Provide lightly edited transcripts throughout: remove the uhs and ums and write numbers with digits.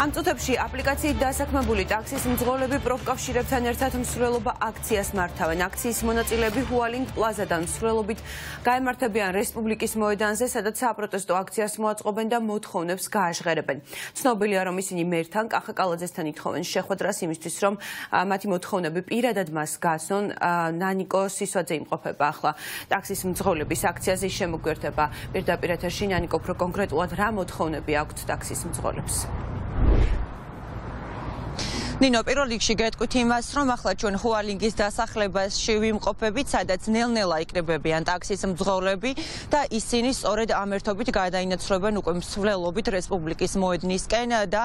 Am წუთებში აპლიკაციით დასაქმებული ტაქსის მძღოლები პროფკავშირებთან ერთად მსვლელობა აქციას მართავენ. აქციის მონაწილეები ჰუალინგ პლაზადან მსვლელობით გაემართებიან რესპუბლიკის მოედანზე, სადაც საპროტესტო აქციას მოაწყობენ და მოთხოვნებს გააჟღერებენ. ცნობილია, რომ ისინი მერთან კახა კალაძესთან ითხოვენ შეხვედრას იმისთვის, რომ მათი მოთხოვნები პირადად მას გაცნონ. ნანიკო სისვაძე იმყოფება ახლა ტაქსის მძღოლების აქციაზე, შემოგვიერთება პირდაპირ ეთერში. ნანიკო, უფრო კონკრეტულად რა მოთხოვნები აქვთ ტაქსის მძღოლებს? ნინო, პირველ რიგში გეტყვით იმას, რომ ახლა ჩვენ ჰუალინგის დასახლებაში ვიმყოფებით, სადაც ნელ-ნელა იკრიბებიან ტაქსის მძღოლები და ისინი სწორედ ამ ერთობით გადაინაცვლებენ უკვე მსვლელობით რესპუბლიკის მოედნისკენ და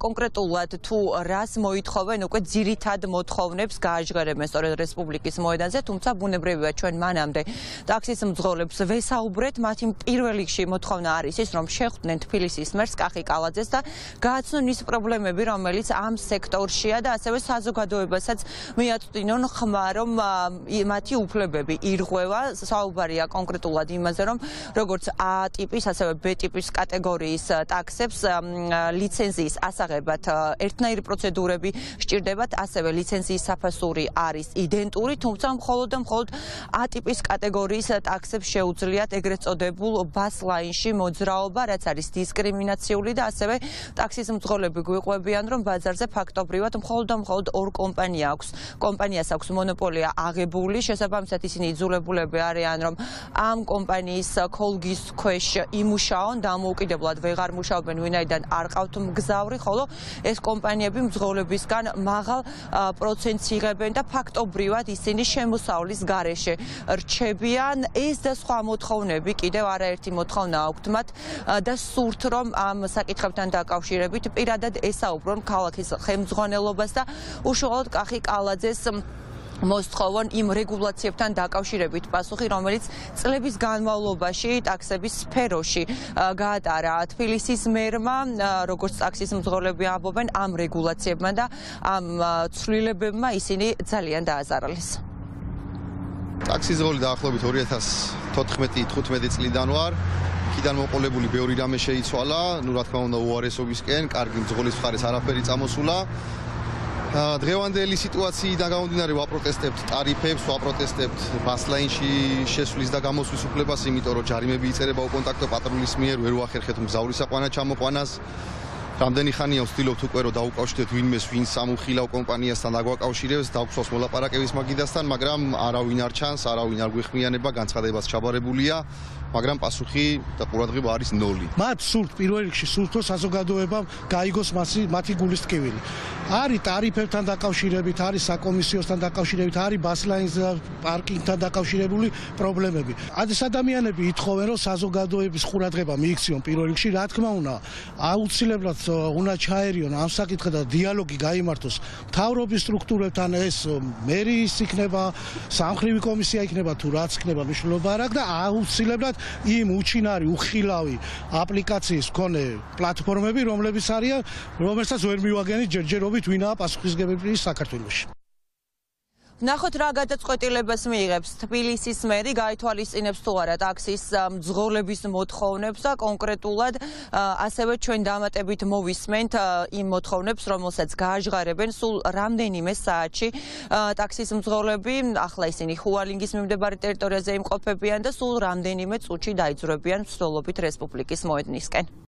კონკრეტულად თუ რას მოითხოვენ, უკვე ძირითად მოთხოვნებს გააჟღერებენ სწორედ რესპუბლიკის მოედანზე, თუმცა ბუნებრივია ჩვენ მანამდე ტაქსის მძღოლებს ვესაუბრეთ, მათი პირველ რიგში მოთხოვნა არის ის, რომ შეხვდნენ თბილისის მერს კახი კალაძეს და გააცნონ ის პრობლემები, რომელიც ამ სექტორშია და ასევე საზოგადოებასაც მიაწვდინონ ხმა, რომ მათი უფლებები ირღვევა. საუბარია კონკრეტულად იმაზე, რომ როგორც A ტიპის, ასევე B ტიპის კატეგორიის ტაქსებს ლიცენზიის ასაღებად ერთნაირი პროცედურები სჭირდებათ, ასევე ლიცენზიის საფასური არის იდენტური, თუმცა მხოლოდ A ტიპის კატეგორიის ტაქსებს შეუძლიათ ეგრეთ წოდებულ ბასლაინში მოძრაობა, რაც არის დისკრიმინაციული და ასევე ტაქსის მძღოლები გვიყვებიან, რომ ბაზარზე ფაქტობრივად მხოლოდ ორ კომპანიას აქვს მონოპოლია აღებული, შესაბამისად ისინი იძულებულები არიან, რომ ამ კომპანიის ქოლგის ქვეშ იმუშაონ, დამოუკიდებლად ვეღარ მუშაობენ, ვინაიდან არ ყავთ მგზავრი, ხოლო ეს კომპანიები მძღოლებისგან მაღალ პროცენტს იღებენ და ფაქტობრივად ისინი შემოსავლის გარეშე რჩებიან. ეს და სხვა მოთხოვნები კიდევ არაერთი მოთხოვნა აქვთ მათ და სურთ, რომ ამ საკითხებთან დაკავშირებით პირადად ესაუბრონ ქალაქის ხელმძღვანელობას და უშუალოდ კახი კალაძეს მოსთხოვონ იმ რეგულაციებთან დაკავშირებით პასუხი, რომელიც წლების განმავლობაში ტაქსების სფეროში გაატარა თბილისის მერმა, როგორც ტაქსის მძღოლები ამბობენ, ამ რეგულაციებმა და ამ ცვლილებებმა ისინი ძალიან დააზარალეს. ტაქსის მძღოლი დაახლოებით 2014-15 წლიდან ვარ. იქიდან მოყოლებული ბევრი რამე შეიცვალა, რა თქმა უნდა უარესობისკენ, კარგი მძღოლის მხარეს არაფერი წამოსულა. დღევანდელი სიტუაციიდან გამომდინარე ვაპროტესტებთ ტარიფებს, ვაპროტესტებთ ბასლაინში შესვლის და გამოსვლის უფლებას, იმიტომ რომ ჯარიმები იწერება უკონტაქტო პატრულის მიერ, ვერ ვახერხეთ მგზავრის საყვანა ჩამოყვანას. რამდენი ხანია ვცდილობთ უკვე რომ დაუკავშირდეთ ვინმეს, ვინც სამუხილავ კომპანიასთან დაგვაკავშირებს, დაგვსვას მოლაპარაკების მაგიდასთან, მაგრამ არავინ არ ჩანს, არავინ არ გვეხმიანება, განცხადებას ჩაბარებულია, მაგრამ პასუხი და ყურადღება არის ნოლი. მათ სურთ პირველ რიგში რომ საზოგადოებამ გაიგოს მათი გულის ტკივილი. არის ტარიფებთან დაკავშირებით, არის საკომისიოსთან დაკავშირებით, არის ბასლაინს პარკინგთან დაკავშირებული პრობლემები. ეს ადამიანები ითხოვენ, რომ საზოგადოების ყურადღება მიიქციონ პირველ რიგში, რა თქმა უნდა, აუცილებლად უნდა ჩაერიონ ამ საკითხზე და დიალოგი გაიმართოს მთავრობის სტრუქტურებთან, ეს მერიის იქნება, სამხრივი კომისია იქნება თუ რაც იქნება მნიშვნელობა არ აქვს და აუცილებლად იმ უჩინარი, უხილავი აპლიკაციის მქონე პლატფორმები, რომელსაც ვერ მივაგენით ჯერჯერობით ვინაა პასუხისმგებელი საქართველოში. ნახოთ რა გადაწყვეტილებას მიიღებს თბილისის მერი, გაითვალისწინებს თუ არა ტაქსის მძღოლების მოთხოვნებს და კონკრეტულად ასევე ჩვენ დამატებით მოვისმენთ იმ მოთხოვნებს, რომელსაც გააჟღერებენ სულ რამდენიმე საათში ტაქსის მძღოლები. ახლა ისინი ჰუალინგის მიმდებარე ტერიტორიაზე იმყოფებიან და სულ რამდენიმე წუთში დაიძვრებიან მსვლელობით რესპუბლიკის მოედნისკენ.